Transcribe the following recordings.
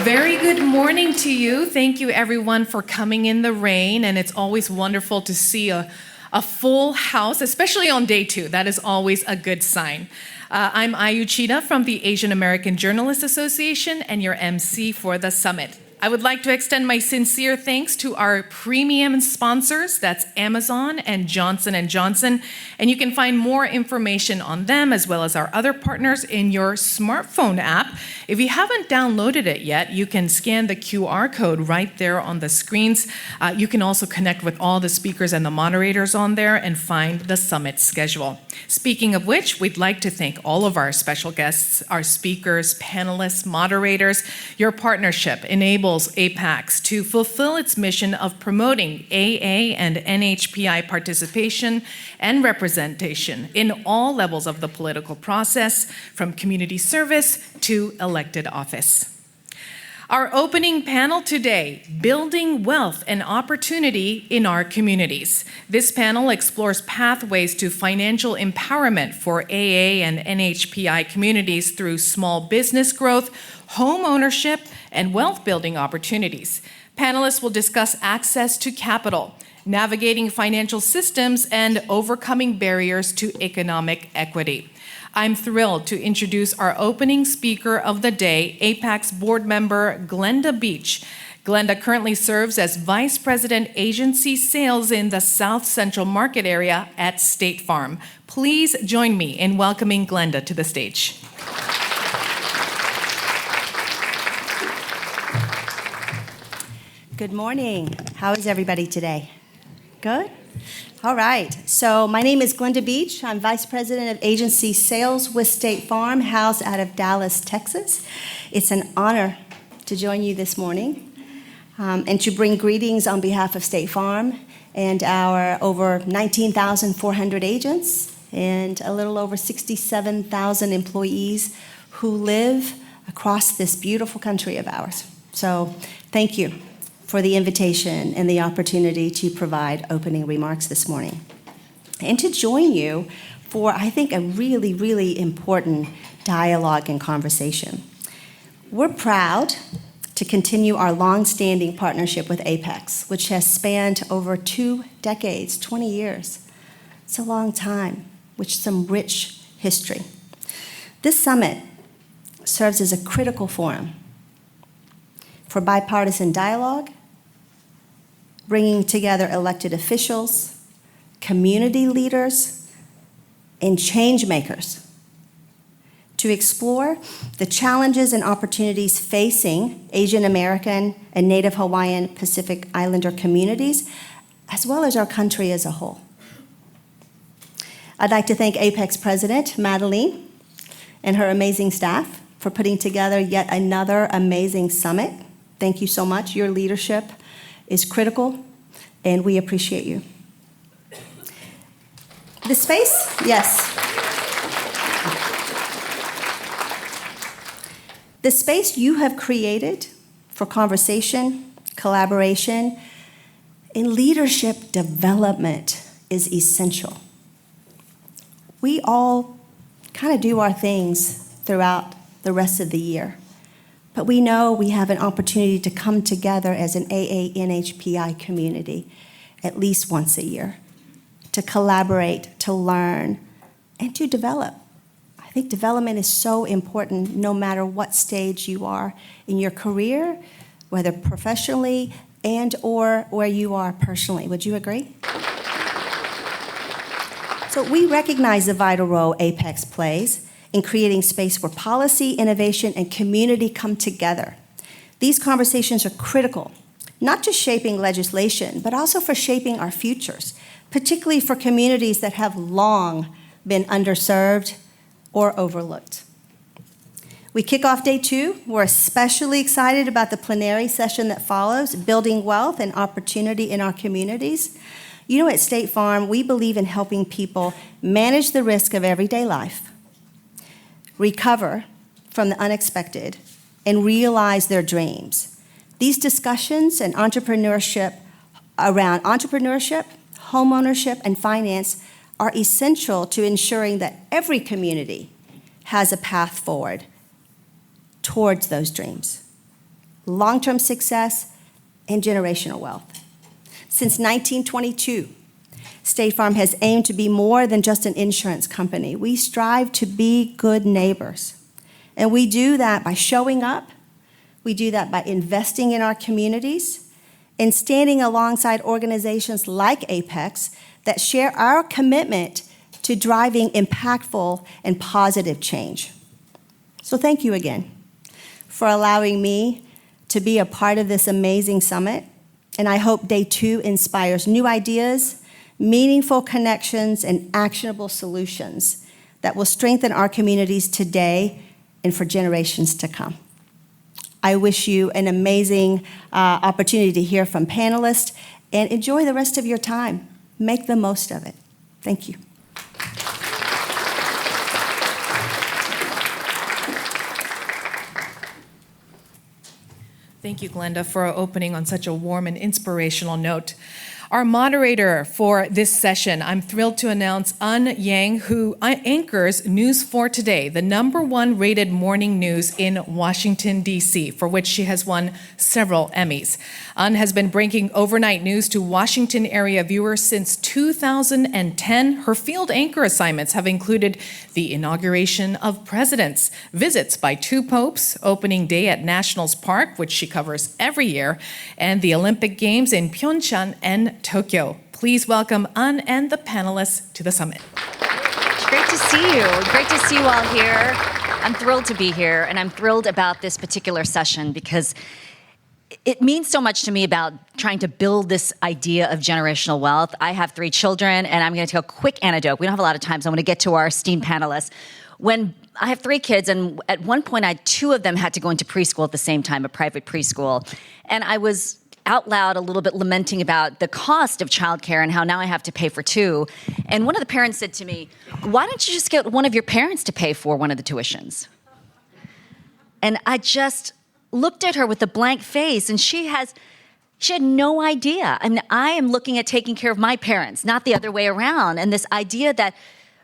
Very good morning to you. Thank you, everyone, for coming in the rain. And it's always wonderful to see a full house, especially on day 2. That is always a good sign. I'm Ayu Chida from the Asian American Journalists Association and your MC for the summit. I would like to extend my sincere thanks to our premium sponsors, that's Amazon and Johnson & Johnson, and you can find more information on them as well as our other partners in your smartphone app. If you haven't downloaded it yet, you can scan the QR code right there on the screens. You can also connect with all the speakers and the moderators on there and find the summit schedule. Speaking of which, we'd like to thank all of our special guests, our speakers, panelists, moderators. Your partnership enables APAICS to fulfill its mission of promoting AA and NHPI participation and representation in all levels of the political process, from community service to elected office. Our opening panel today, Building Wealth and Opportunity in Our Communities. This panel explores pathways to financial empowerment for AA and NHPI communities through small business growth, home ownership, and wealth building opportunities. Panelists will discuss access to capital, navigating financial systems, and overcoming barriers to economic equity. I'm thrilled to introduce our opening speaker of the day, APAICS board member Glenda Beach. Glenda currently serves as Vice President Agency Sales in the South Central Market Area at State Farm. Please join me in welcoming Glenda to the stage. Good morning. How is everybody today? Good? All right. So my name is Glenda Beach. I'm Vice President of Agency Sales with State Farm, housed out of Dallas, Texas. It's an honor to join you this morning and to bring greetings on behalf of State Farm and our over 19,400 agents and a little over 67,000 employees who live across this beautiful country of ours. So thank you for the invitation and the opportunity to provide opening remarks this morning. And to join you for, I think, a really, really important dialogue and conversation. We're proud to continue our long-standing partnership with APAICS, which has spanned over 2 decades, 20 years. It's a long time, with some rich history. This summit serves as a critical forum for bipartisan dialogue, bringing together elected officials, community leaders, and change makers to explore the challenges and opportunities facing Asian American and Native Hawaiian Pacific Islander communities, as well as our country as a whole. I'd like to thank APAICS President Madeline and her amazing staff for putting together yet another amazing summit. Thank you so much. Your leadership is critical, and we appreciate you. The space, yes. The space you have created for conversation, collaboration, and leadership development is essential. We all kind of do our things throughout the rest of the year. But we know we have an opportunity to come together as an AA-NHPI community at least once a year, to collaborate, to learn, and to develop. I think development is so important no matter what stage you are in your career, whether professionally and or where you are personally. Would you agree? So we recognize the vital role APAICS plays in creating space where policy, innovation, and community come together. These conversations are critical, not just shaping legislation, but also for shaping our futures, particularly for communities that have long been underserved or overlooked. We kick off day 2. We're especially excited about the plenary session that follows, Building Wealth and Opportunity in Our Communities. You know, at State Farm, we believe in helping people manage the risk of everyday life, recover from the unexpected, and realize their dreams. These discussions and entrepreneurship around entrepreneurship, homeownership, and finance are essential to ensuring that every community has a path forward towards those dreams. long-term success, and generational wealth. Since 1922, State Farm has aimed to be more than just an insurance company. We strive to be good neighbors. And we do that by showing up. We do that by investing in our communities and standing alongside organizations like APAICS that share our commitment to driving impactful and positive change. So thank you again for allowing me to be a part of this amazing summit. And I hope Day 2 inspires new ideas, meaningful connections, and actionable solutions that will strengthen our communities today and for generations to come. I wish you an amazing opportunity to hear from panelists, and enjoy the rest of your time. Make the most of it. Thank you. Thank you, Glenda, for opening on such a warm and inspirational note. Our moderator for this session, I'm thrilled to announce An Yang, who anchors News for Today, the #1 rated morning news in Washington, D.C., for which she has won several Emmys. An has been breaking overnight news to Washington area viewers since 2010. Her field anchor assignments have included the inauguration of presidents, visits by 2 popes, opening day at Nationals Park, which she covers every year, and the Olympic Games in Pyeongchang and Tokyo. Please welcome An and the panelists to the summit. It's great to see you. Great to see you all here. I'm thrilled to be here, and I'm thrilled about this particular session because it means so much to me about trying to build this idea of generational wealth. I have 3 children, and I'm going to tell a quick anecdote. We don't have a lot of time, so I'm going to get to our esteemed panelists. When I have 3 kids, and at one point, 2 of them had to go into preschool at the same time, a private preschool, and I was out loud a little bit lamenting about the cost of childcare and how now I have to pay for 2. And one of the parents said to me, "Why don't you just get one of your parents to pay for one of the tuitions?" And I just looked at her with a blank face, and she had no idea. I mean, I am looking at taking care of my parents, not the other way around. And this idea that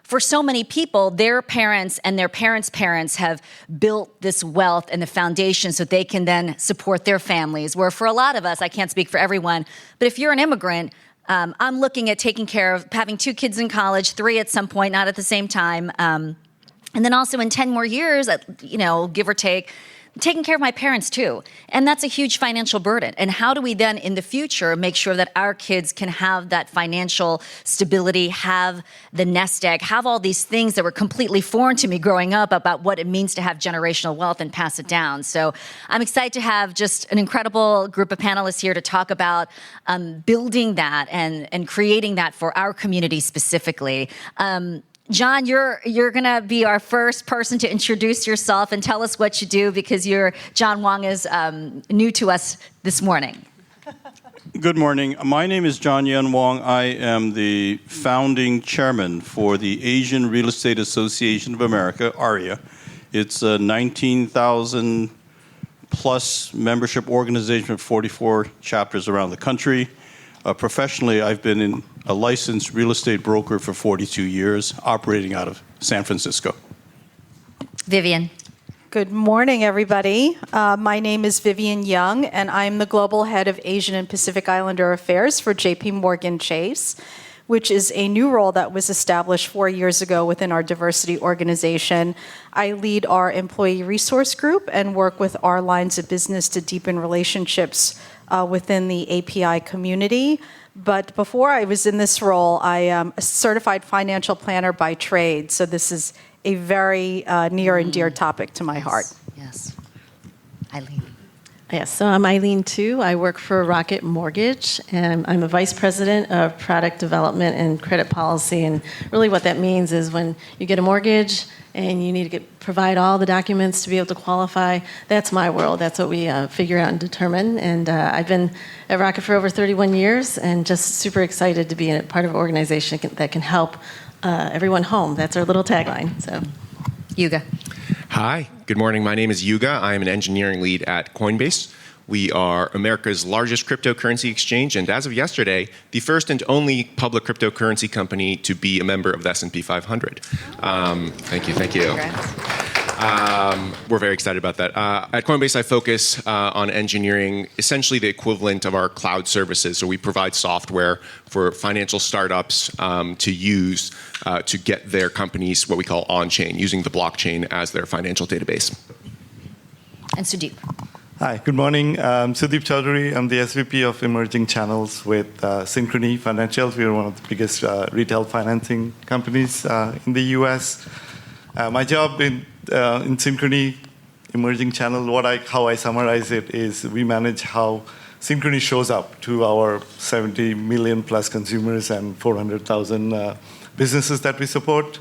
for so many people, their parents and their parents' parents have built this wealth and the foundation so they can then support their families. Where for a lot of us, I can't speak for everyone, but if you're an immigrant, I'm looking at taking care of having 2 kids in college, 3 at some point, not at the same time. And then also in 10 more years, give or take, taking care of my parents too. And that's a huge financial burden. And how do we then in the future make sure that our kids can have that financial stability, have the nest egg, have all these things that were completely foreign to me growing up about what it means to have generational wealth and pass it down. So I'm excited to have just an incredible group of panelists here to talk about building that and creating that for our community specifically. John, you're going to be our first person to introduce yourself and tell us what you do, because John Wong is new to us this morning. Good morning. My name is John Yuen Wong. I am the founding chairman for the Asian Real Estate Association of America, ARIA. It's a 19,000 plus membership organization with 44 chapters around the country. Professionally, I've been a licensed real estate broker for 42 years, operating out of San Francisco. Vivian. Good morning, everybody. My name is Vivian Young, and I'm the Global Head of Asian and Pacific Islander Affairs for JP Morgan Chase, which is a new role that was established 4 years ago within our diversity organization. I lead our employee resource group and work with our lines of business to deepen relationships within the API community. But before I was in this role, I am a certified financial planner by trade. So this is a very near and dear topic to my heart. Yes. Eileen. Yes, so I'm Eileen Tu. I work for Rocket Mortgage, and I'm a vice president of product development and credit policy. And really what that means is when you get a mortgage and you need to provide all the documents to be able to qualify, that's my world. That's what we figure out and determine. And I've been at Rocket for over 31 years and just super excited to be a part of an organization that can help everyone home. That's our little tagline. So, Yuga. Hi, good morning. My name is Yuga. I am an engineering lead at Coinbase. We are America's largest cryptocurrency exchange, and as of yesterday, the first and only public cryptocurrency company to be a member of the S&P 500. Thank you. Congrats. We're very excited about that. At Coinbase, I focus on engineering essentially the equivalent of our cloud services. So we provide software for financial startups to use to get their companies what we call on-chain, using the blockchain as their financial database. And Sudeep. Hi, good morning. I'm Sudeep Chaudhary. I'm the SVP of Emerging Channels with Synchrony Financials. We are one of the biggest retail financing companies in the US. My job in Synchrony Emerging Channel, how I summarize it is we manage how Synchrony shows up to our 70 million plus consumers and 400,000 businesses that we support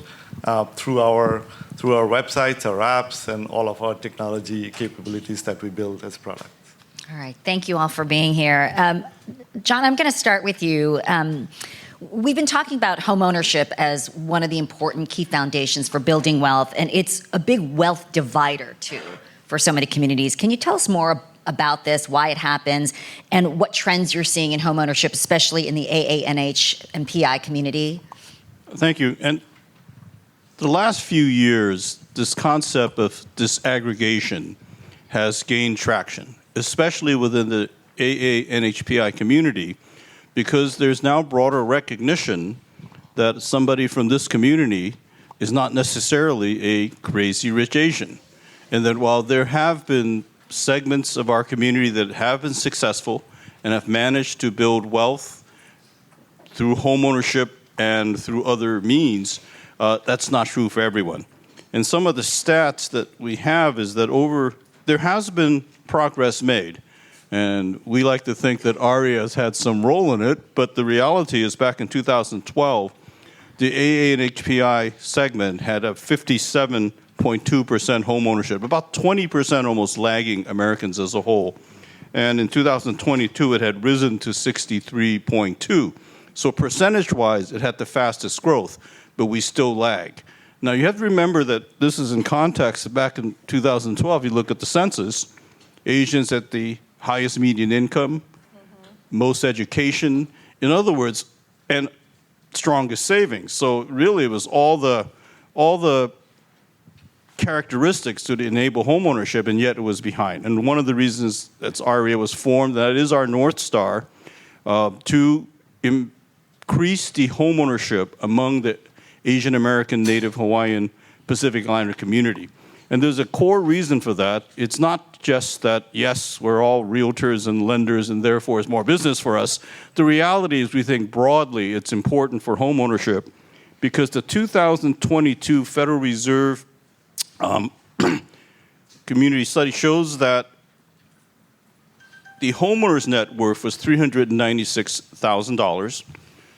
through our websites, our apps, and all of our technology capabilities that we build as products. All right, thank you all for being here. John, I'm going to start with you. We've been talking about homeownership as one of the important key foundations for building wealth, and it's a big wealth divider, too, for so many communities. Can you tell us more about this, why it happens, and what trends you're seeing in homeownership, especially in the AANH and PI community? Thank you. And the last few years, this concept of disaggregation has gained traction, especially within the AANHPI community, because there's now broader recognition that somebody from this community is not necessarily a crazy rich Asian. And that while there have been segments of our community that have been successful and have managed to build wealth through homeownership and through other means, that's not true for everyone. And some of the stats that we have is that there has been progress made. And we like to think that ARIA has had some role in it, but the reality is back in 2012, the AANHPI segment had a 57.2% home ownership, about 20% almost lagging Americans as a whole. And in 2022, it had risen to 63.2. So percentage-wise, it had the fastest growth, but we still lag. Now, you have to remember that this is in context. Back in 2012, you look at the census, Asians at the highest median income, most education, in other words, and strongest savings. So really, it was all the characteristics to enable homeownership, and yet it was behind. And one of the reasons that ARIA was formed, that is our North Star, to increase the homeownership among the Asian American, Native Hawaiian, Pacific Islander community. And there's a core reason for that. It's not just that, yes, we're all realtors and lenders and therefore it's more business for us. The reality is we think broadly it's important for homeownership because the 2022 Federal Reserve community study shows that the homeowner's net worth was $396,000.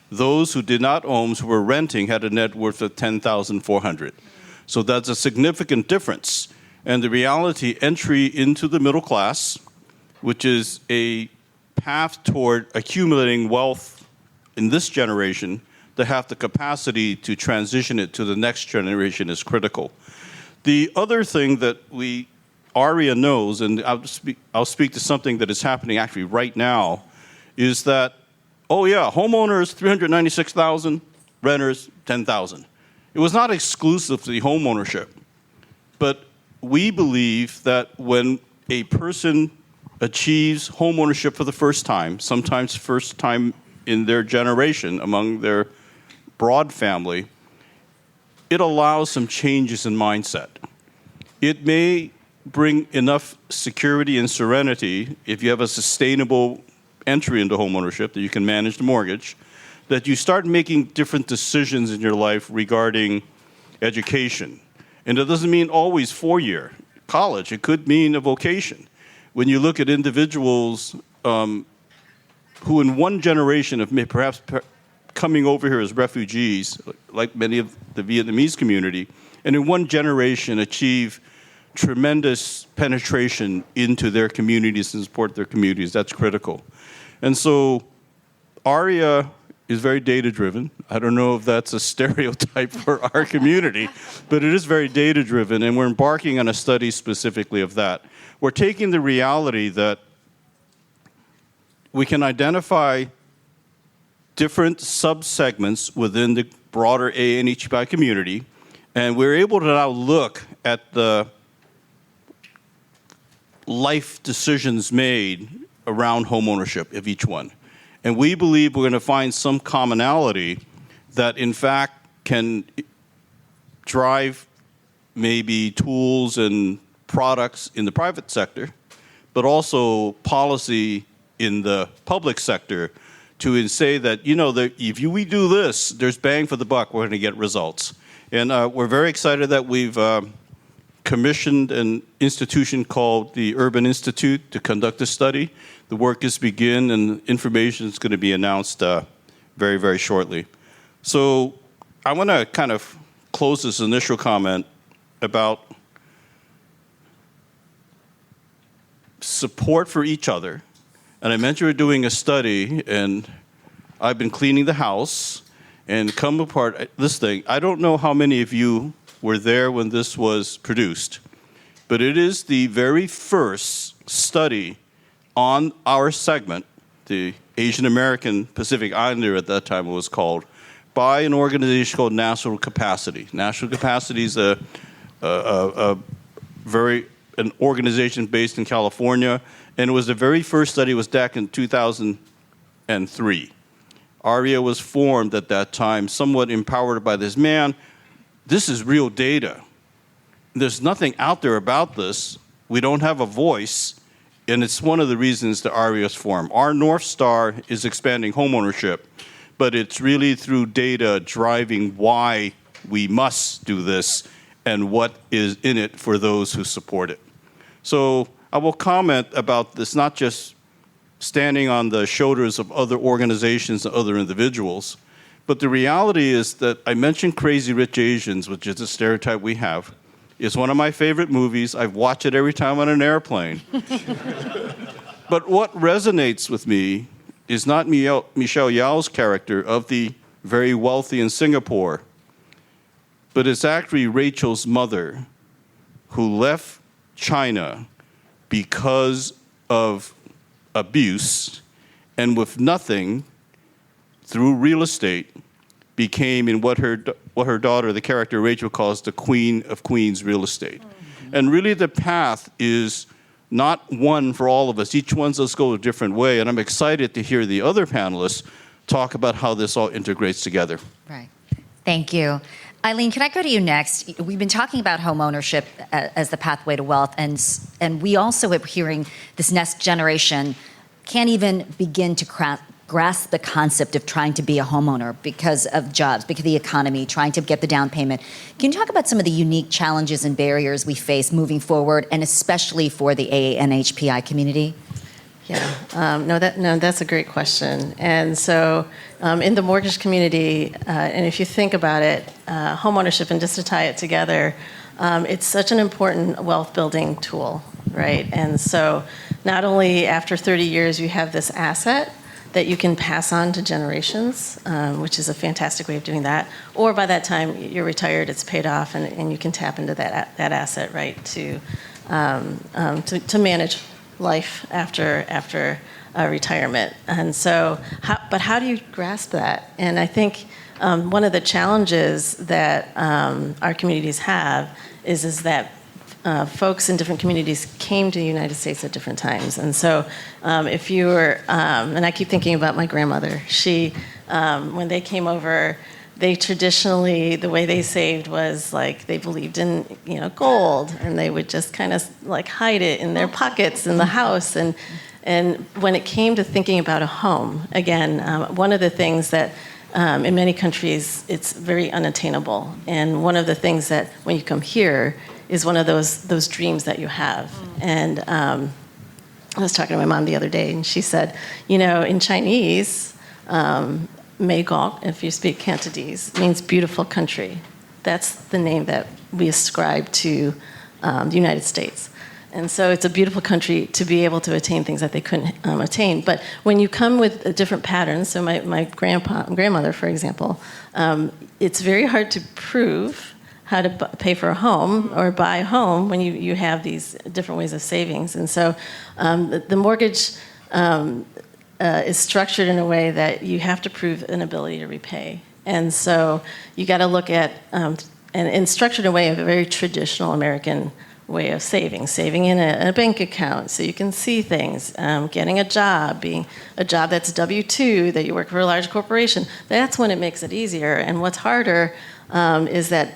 Those who did not own, who were renting, had a net worth of $10,400. So that's a significant difference. And the reality, entry into the middle class, which is a path toward accumulating wealth in this generation, to have the capacity to transition it to the next generation is critical. The other thing that ARIA knows, and I'll speak to something that is happening actually right now, is that, oh yeah, homeowners, 396,000, renters, 10,000. It was not exclusive to the homeownership, but we believe that when a person achieves homeownership for the first time, sometimes first time in their generation among their broad family, it allows some changes in mindset. It may bring enough security and serenity if you have a sustainable entry into homeownership that you can manage the mortgage, that you start making different decisions in your life regarding education. And it doesn't mean always four-year college. It could mean a vocation. When you look at individuals who in one generation of perhaps coming over here as refugees, like many of the Vietnamese community, and in one generation achieve tremendous penetration into their communities and support their communities, that's critical. And so ARIA is very data-driven. I don't know if that's a stereotype for our community, but it is very data-driven, and we're embarking on a study specifically of that. We're taking the reality that we can identify different subsegments within the broader ANHPI community And we're able to now look at the life decisions made around homeownership of each one. And we believe we're going to find some commonality that, in fact, can drive maybe tools and products in the private sector, but also policy in the public sector to say that, you know, that if we do this, there's bang for the buck, we're going to get results. And we're very excited that we've commissioned an institution called the Urban Institute to conduct a study. The work is begin, and information is going to be announced very, very shortly. So I want to kind of close this initial comment about support for each other. And I mentioned we're doing a study, and I've been cleaning the house and come apart this thing. I don't know how many of you were there when this was produced, but it is the very first study on our segment, the Asian American Pacific Islander at that time it was called, by an organization called National Capacity. National Capacity is an organization based in California, and it was the very first study was back in 2003. ARIA was formed at that time, somewhat empowered by this man. This is real data. There's nothing out there about this. We don't have a voice, and it's one of the reasons the ARIA is formed. Our North Star is expanding homeownership, but it's really through data driving why we must do this and what is in it for those who support it. So I will comment about this, not just standing on the shoulders of other organizations and other individuals, but the reality is that I mentioned Crazy Rich Asians, which is a stereotype we have. It's one of my favorite movies. I watch it every time on an airplane. But what resonates with me is not Michelle Yeoh's character of the very wealthy in Singapore, but it's actually Rachel's mother who left China because of abuse, and with nothing, through real estate, became in what her daughter, the character Rachel, calls the Queen of Queens real estate. Mm-hmm. And really the path is not one for all of us. Each one of us go a different way, and I'm excited to hear the other panelists talk about how this all integrates together. Right. Thank you. Eileen, can I go to you next? We've been talking about home ownership as the pathway to wealth, and we also are hearing this next generation can't even begin to grasp the concept of trying to be a homeowner because of jobs, because of the economy, trying to get the down payment. Can you talk about some of the unique challenges and barriers we face moving forward, and especially for the ANHPI community? Yeah, no, that's a great question. And so in the mortgage community, and if you think about it, homeownership, and just to tie it together, it's such an important wealth building tool, right? And so not only after 30 years you have this asset that you can pass on to generations, which is a fantastic way of doing that, or by that time you're retired, it's paid off, and you can tap into that asset, right, to manage life after retirement. And so, how do you grasp that? And I think one of the challenges that our communities have is that folks in different communities came to the United States at different times. And so if you were, and I keep thinking about my grandmother, she, when they came over, they traditionally, the way they saved was like they believed in, gold, and they would just kind of like hide it in their pockets in the house. And when it came to thinking about a home, again, one of the things that in many countries it's very unattainable. And one of the things that when you come here is one of those dreams that you have. And I was talking to my mom the other day, and she said, in Chinese, Mei Gok, if you speak Cantonese, means beautiful country. That's the name that we ascribe to the United States. And so it's a beautiful country to be able to attain things that they couldn't attain. But when you come with different patterns, so my grandmother, for example, it's very hard to prove how to pay for a home or buy a home when you have these different ways of savings. And so the mortgage is structured in a way that you have to prove an ability to repay. And so you got to look at and structured in a way of a very traditional American way of saving in a bank account so you can see things, getting a job, being a job that's W-2, that you work for a large corporation. That's when it makes it easier. And what's harder is that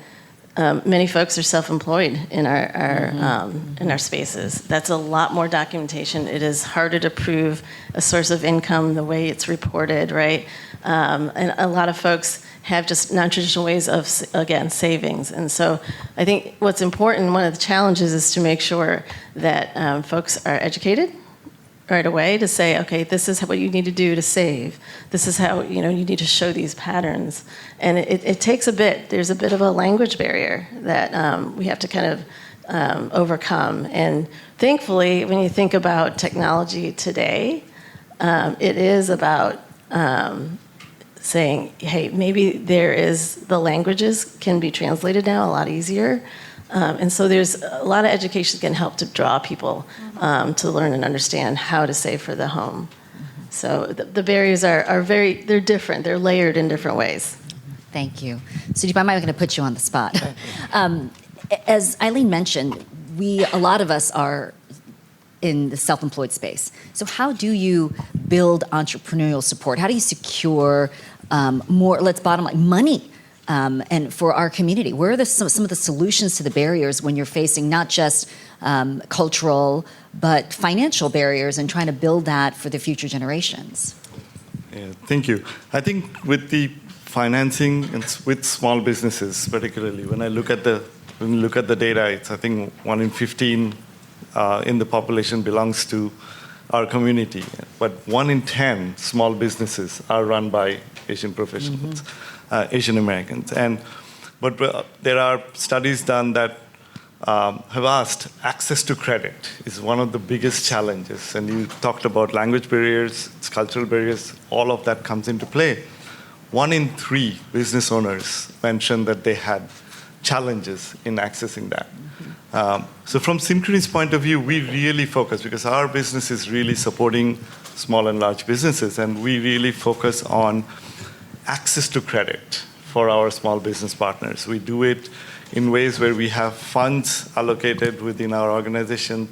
many folks are self-employed in our spaces. That's a lot more documentation. It is harder to prove a source of income the way it's reported, right? And a lot of folks have just non-traditional ways of, again, savings. And so I think what's important, one of the challenges is to make sure that folks are educated right away to say, okay, this is what you need to do to save. This is how, you need to show these patterns. And it takes a bit. There's a bit of a language barrier that we have to kind of overcome. And thankfully, when you think about technology today, it is about saying, hey, maybe the languages can be translated now a lot easier. And so there's a lot of education that can help to draw people to learn and understand how to save for the home. So the barriers they're different. They're layered in different ways. Thank you. So, I'm going to put you on the spot. As Eileen mentioned, a lot of us are in the self-employed space. So how do you build entrepreneurial support? How do you secure more, bottom line, money and for our community? Where are some of the solutions to the barriers when you're facing not just cultural, but financial barriers and trying to build that for the future generations? Yeah, thank you. I think with the financing and with small businesses, particularly, when you look at the data, it's, I think, 1 in 15 in the population belongs to our community. But 1 in 10 small businesses are run by Asian professionals, Asian Americans. But there are studies done that have asked, access to credit is one of the biggest challenges. And you talked about language barriers, cultural barriers, all of that comes into play. 1 in 3 business owners mentioned that they had challenges in accessing that. So from Synchrony's point of view, we really focus, because our business is really supporting small and large businesses, and we really focus on access to credit for our small business partners. We do it in ways where we have funds allocated within our organization,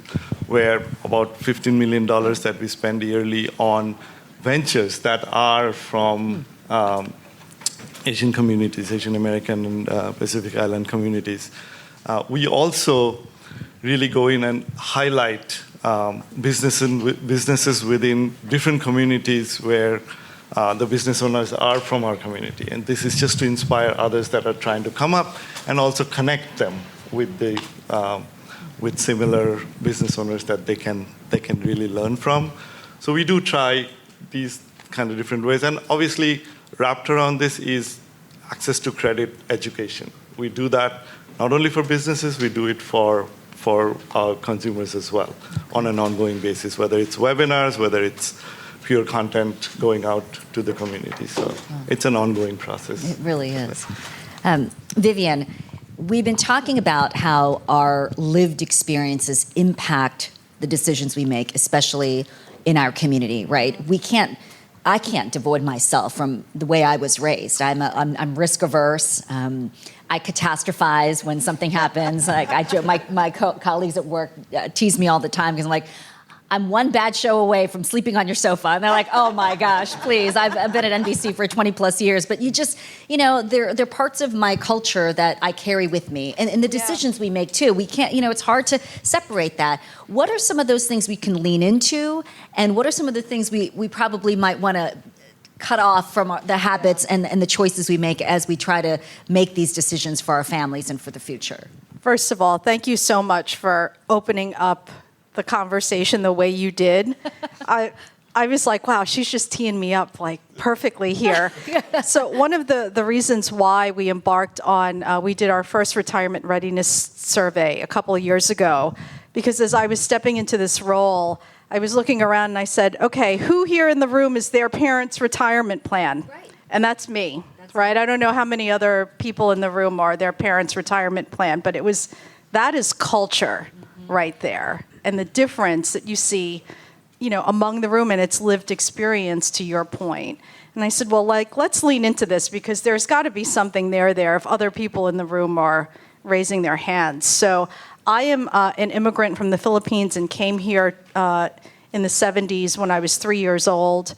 where about $15 million that we spend yearly on ventures that are from Asian communities, Asian American and Pacific Island communities. We also really go in and highlight businesses within different communities where the business owners are from our community. And this is just to inspire others that are trying to come up and also connect them with similar business owners that they can really learn from. So we do try these kind of different ways. And obviously, wrapped around this is access to credit education. We do that not only for businesses, we do it for our consumers as well on an ongoing basis, whether it's webinars, whether it's pure content going out to the community. So it's an ongoing process. It really is. Vivian, we've been talking about how our lived experiences impact the decisions we make, especially in our community, right? I can't devoid myself from the way I was raised. I'm risk averse. I catastrophize when something happens. Like my colleagues at work tease me all the time because I'm one bad show away from sleeping on your sofa. And they're like, oh my gosh, please. I've been at NBC for 20 plus years. But they're parts of my culture that I carry with me. And the decisions we make too. We can't, it's hard to separate that. What are some of those things we can lean into? And what are some of the things we probably might want to cut off from the habits and the choices we make as we try to make these decisions for our families and for the future? First of all, thank you so much for opening up the conversation the way you did. I was like, wow, she's just teeing me up perfectly here. So one of the reasons why we embarked on, we did our first retirement readiness survey a couple of years ago, because as I was stepping into this role, I was looking around and I said, okay, who here in the room is their parents' retirement plan? Right. And that's me, right? I don't know how many other people in the room are their parents' retirement plan, but that is culture right there. And the difference that you see among the room, and it's lived experience, to your point. And I said, well, let's lean into this, because there's got to be something there if other people in the room are raising their hands. So I am an immigrant from the Philippines and came here in the 70s when I was 3 years old.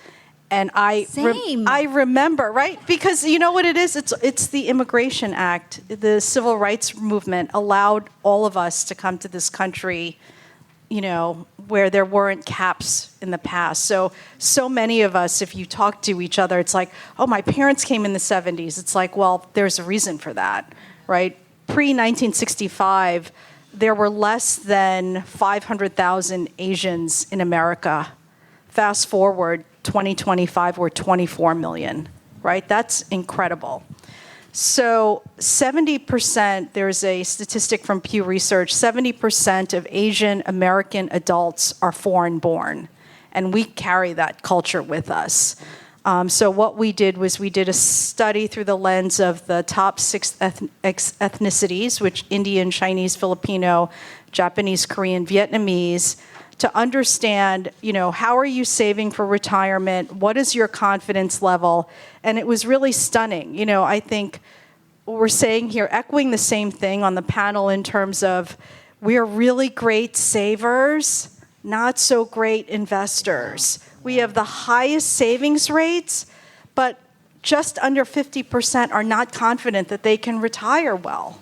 And I remember, right? Because you know what it is? It's the Immigration Act. The Civil Rights Movement allowed all of us to come to this country, where there weren't caps in the past. So many of us, if you talk to each other, it's like, oh, my parents came in the 70s. It's like, well, there's a reason for that, right? Pre-1965, there were less than 500,000 Asians in America. Fast forward, 2025, we're 24 million, right? That's incredible. So 70%, there's a statistic from Pew Research, 70% of Asian American adults are foreign born, and we carry that culture with us. So what we did was we did a study through the lens of the top 6 ethnicities, which Indian, Chinese, Filipino, Japanese, Korean, Vietnamese, to understand, how are you saving for retirement? What is your confidence level? And it was really stunning. I think what we're saying here, echoing the same thing on the panel in terms of we're really great savers, not so great investors. We have the highest savings rates, but just under 50% are not confident that they can retire well.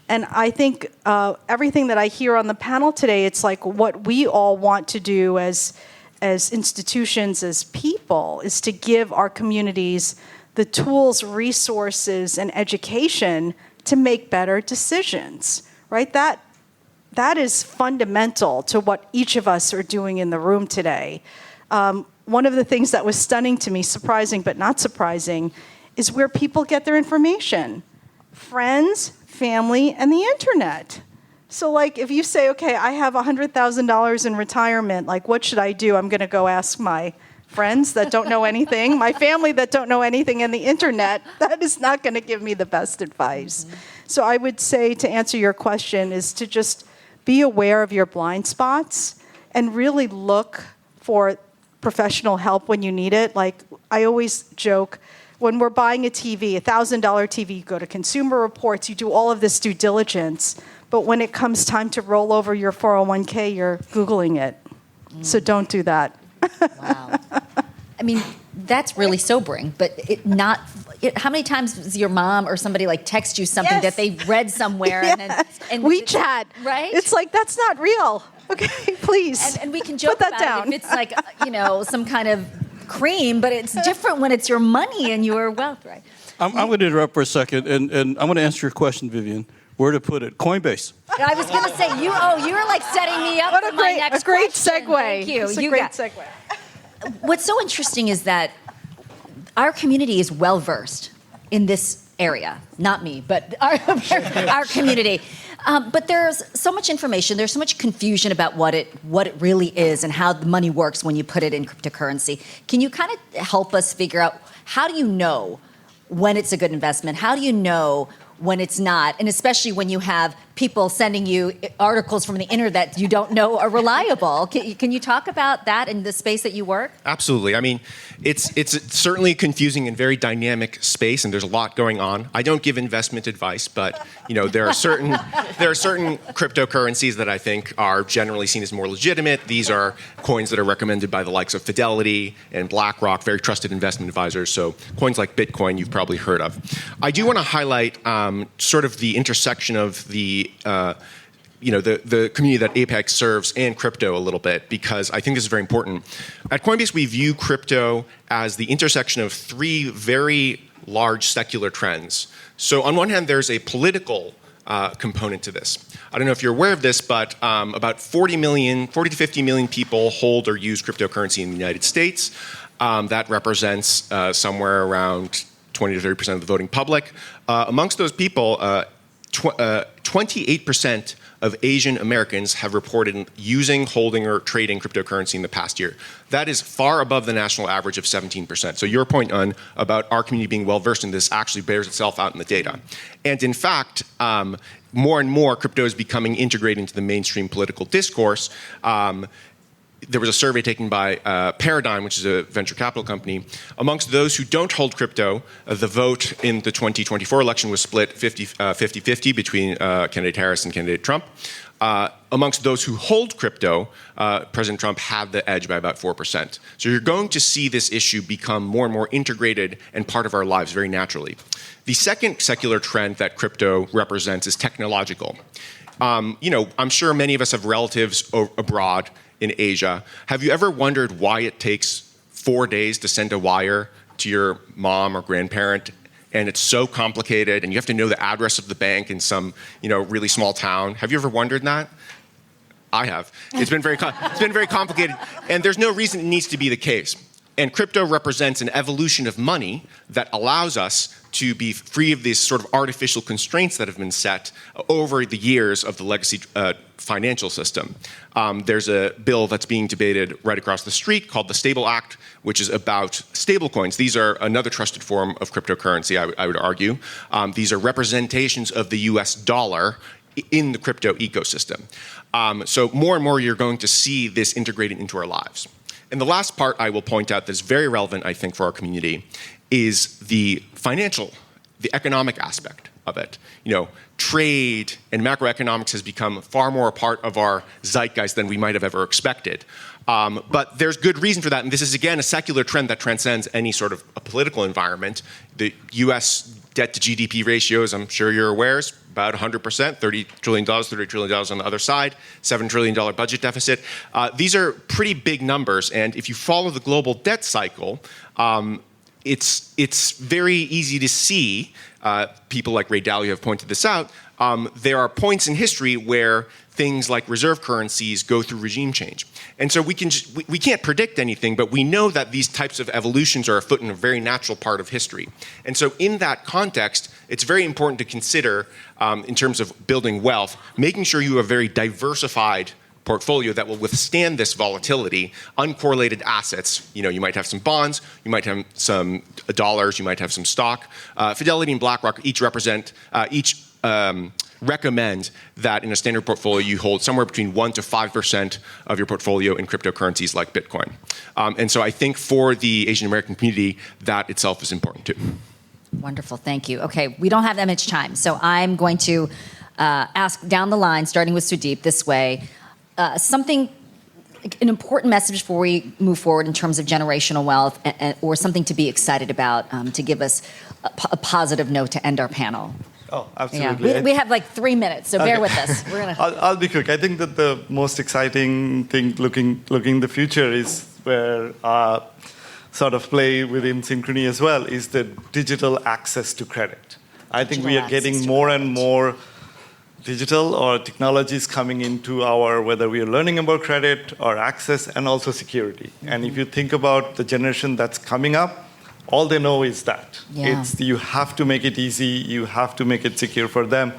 And I think everything that I hear on the panel today, it's like what we all want to do as institutions, as people, is to give our communities the tools, resources, and education to make better decisions, right? That is fundamental to what each of us are doing in the room today. One of the things that was stunning to me, surprising but not surprising, is where people get their information. Friends, family, and the internet. So if you say, okay, I have $100,000 in retirement, what should I do? I'm going to go ask my friends that don't know anything, my family that don't know anything, and the internet. That is not going to give me the best advice. Mm-hmm. So I would say, to answer your question, is to just be aware of your blind spots and really look for professional help when you need it. I always joke, when we're buying a TV, $1,000 TV, you go to Consumer Reports, you do all of this due diligence, but when it comes time to roll over your 401k, you're Googling it. So don't do that. Wow. I mean, that's really sobering, but how many times does your mom or somebody text you something that they read somewhere? Yes. and WeChat. Right? It's that's not real. Okay, please. And we can joke about down. it if it's some kind of cream, but it's different when it's your money and your wealth, right? I'm going to interrupt for a second, and I'm going to answer your question, Vivian. Where to put it? Coinbase. I was going to say, you were setting me up for my next great question. segue. Thank you. It's a great segue. What's so interesting is that our community is well-versed in this area. Not me, but our community. But there's so much information, there's so much confusion about what it really is and how the money works when you put it in cryptocurrency. Can you kind of help us figure out, how do you know when it's a good investment? How do you know when it's not? And especially when you have people sending you articles from the internet that you don't know are reliable. Can you talk about that in the space that you work? Absolutely. I mean, it's certainly a confusing and very dynamic space, and there's a lot going on. I don't give investment advice, but there are certain cryptocurrencies that I think are generally seen as more legitimate. These are coins that are recommended by the likes of Fidelity and BlackRock, very trusted investment advisors. So coins like Bitcoin, you've probably heard of. I do want to highlight sort of the intersection of the community that APAICS serves and crypto a little bit, because I think this is very important. At Coinbase, we view crypto as the intersection of 3 very large secular trends. So on one hand, there's a political component to this. I don't know if you're aware of this, but about 40 to 50 million people hold or use cryptocurrency in the United States. That represents somewhere around 20 to 30% of the voting public. Amongst those people, 28% of Asian Americans have reported using, holding, or trading cryptocurrency in the past year. That is far above the national average of 17%. So your point about our community being well-versed in this actually bears itself out in the data. And in fact, more and more crypto is becoming integrated into the mainstream political discourse. there was a survey taken by Paradigm, which is a venture capital company. Amongst those who don't hold crypto, the vote in the 2024 election was split 50-50 between candidate Harris and candidate Trump. Amongst those who hold crypto, President Trump had the edge by about 4%. So you're going to see this issue become more and more integrated and part of our lives very naturally. The second secular trend that crypto represents is technological. I'm sure many of us have relatives abroad in Asia. Have you ever wondered why it takes 4 days to send a wire to your mom or grandparent, and it's so complicated, and you have to know the address of the bank in some, really small town? Have you ever wondered that? I have. It's been very complicated, and there's no reason it needs to be the case. And crypto represents an evolution of money that allows us to be free of these sort of artificial constraints that have been set over the years of the legacy financial system. There's a bill that's being debated right across the street called the Stable Act, which is about stablecoins. These are another trusted form of cryptocurrency, I would argue. These are representations of the US dollar in the crypto ecosystem. So more and more you're going to see this integrated into our lives. And the last part I will point out that's very relevant, I think, for our community is the economic aspect of it. Trade and macroeconomics has become far more a part of our zeitgeist than we might have ever expected. But there's good reason for that, and this is, again, a secular trend that transcends any sort of a political environment. The U.S. debt to GDP ratio, as I'm sure you're aware, is about 100%, $30 trillion on the other side, $7 trillion budget deficit. These are pretty big numbers, and if you follow the global debt cycle, it's very easy to see, people like Ray Dalio have pointed this out, there are points in history where things like reserve currencies go through regime change. And so we can't predict anything, but we know that these types of evolutions are afoot in a very natural part of history. And so in that context, it's very important to consider, in terms of building wealth, making sure you have a very diversified portfolio that will withstand this volatility, uncorrelated assets. You might have some bonds, you might have some dollars, you might have some stock. Fidelity and BlackRock each recommend that in a standard portfolio you hold somewhere between 1% to 5% of your portfolio in cryptocurrencies like Bitcoin. And so I think for the Asian American community, that itself is important too. Wonderful, thank you. Okay, we don't have that much time, so I'm going to ask down the line, starting with Sudeep, this way. An important message before we move forward in terms of generational wealth, or something to be excited about, to give us a positive note to end our panel. Oh, absolutely. Yeah. We have like 3 minutes, so bear with us. We're gonna. I'll be quick. I think that the most exciting thing looking the future is where sort of play within Synchrony as well is the digital access to credit. I think we are getting more and more digital or technologies coming into whether we are learning about credit or access and also security. Mm-hmm. And if you think about the generation that's coming up, all they know is that. Yeah. You have to make it easy, you have to make it secure for them.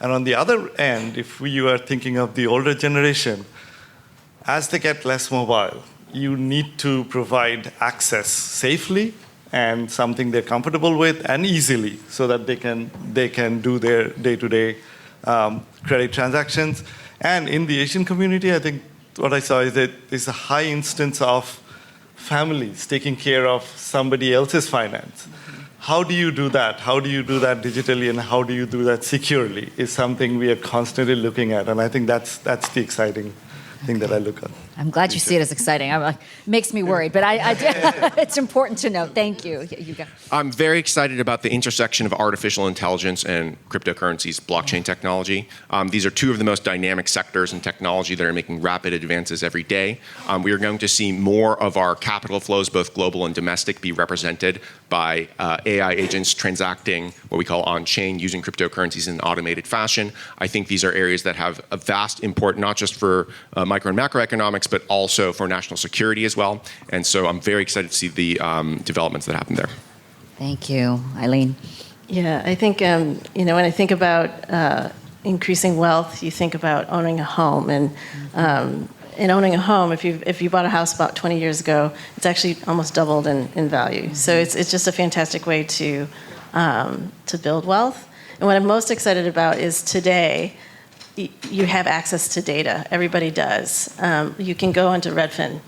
And on the other end, if you are thinking of the older generation, as they get less mobile, you need to provide access safely and something they're comfortable with and easily so that they can do their day-to-day credit transactions. And in the Asian community, I think what I saw is that there's a high instance of families taking care of somebody else's finance. Mm-hmm. How do you do that? How do you do that digitally, and how do you do that securely is something we are constantly looking at. And I think that's the exciting thing that I look at. I'm glad you see it as exciting. Makes me worried, but it's important to know. Thank you. You go. I'm very excited about the intersection of artificial intelligence and cryptocurrencies, blockchain technology. These are two of the most dynamic sectors in technology that are making rapid advances every day. We are going to see more of our capital flows, both global and domestic, be represented by AI agents transacting what we call on-chain using cryptocurrencies in an automated fashion. I think these are areas that have a vast import, not just for micro and macroeconomics, but also for national security as well. And so I'm very excited to see the developments that happen there. Thank you. Eileen? Yeah, I think, when I think about increasing wealth, you think about owning a home. And in owning a home, if you bought a house about 20 years ago, it's actually almost doubled in value. Mm-hmm. So it's just a fantastic way to build wealth. And what I'm most excited about is today, you have access to data. Everybody does. You can go into Redfin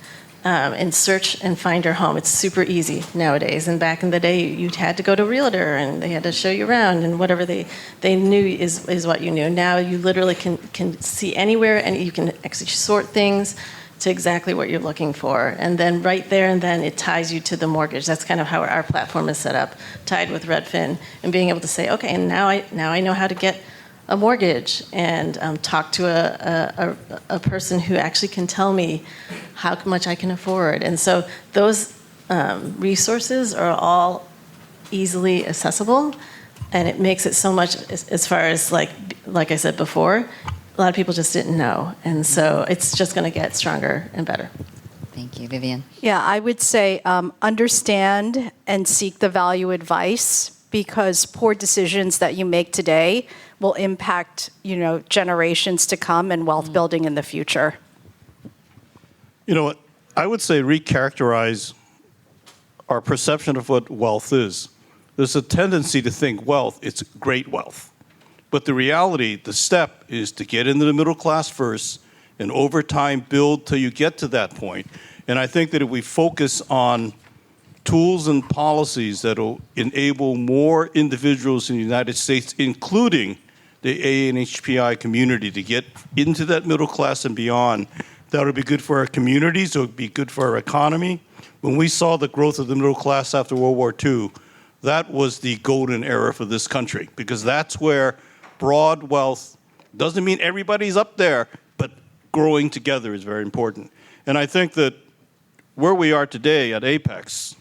and search and find your home. It's super easy nowadays. And back in the day, you had to go to a realtor and they had to show you around, and whatever they knew is what you knew. Now you literally can see anywhere, and you can actually sort things to exactly what you're looking for. And then right there and then it ties you to the mortgage. That's kind of how our platform is set up, tied with Redfin, and being able to say, okay, and now I know how to get a mortgage, and talk to a person who actually can tell me how much I can afford. And so those resources are all easily accessible, and it makes it so much as far as like I said before, a lot of people just didn't know. And so it's just going to get stronger and better. Thank you, Vivian. Yeah, I would say understand and seek the value advice, because poor decisions that you make today will impact, generations to come and wealth building in the future. You know what? I would say recharacterize our perception of what wealth is. There's a tendency to think wealth, it's great wealth. But the reality, the step is to get into the middle class first, and over time build till you get to that point. And I think that if we focus on tools and policies that will enable more individuals in the United States, including the ANHPI community, to get into that middle class and beyond, that would be good for our communities, it would be good for our economy. When we saw the growth of the middle class after World War II, that was the golden era for this country, because that's where broad wealth doesn't mean everybody's up there, but growing together is very important. And I think that where we are today at APAICS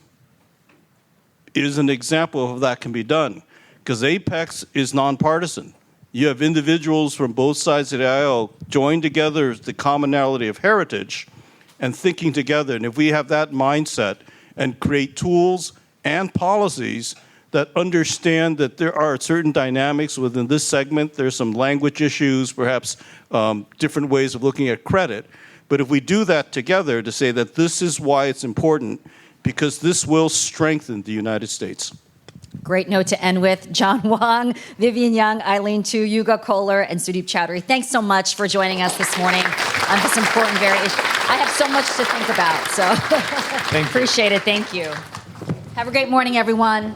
is an example of that can be done, because APAICS is nonpartisan. You have individuals from both sides of the aisle joined together as the commonality of heritage and thinking together. And if we have that mindset and create tools and policies that understand that there are certain dynamics within this segment, there's some language issues, perhaps different ways of looking at credit. But if we do that together to say that this is why it's important, because this will strengthen the United States. Great note to end with. John Wong, Vivian Young, Eileen Tu, Yuga Kohler, and Sudeep Chowdhury. Thanks so much for joining us this morning on this important issue. I have so much to think about, so appreciate it. Thank you. Have a great morning, everyone.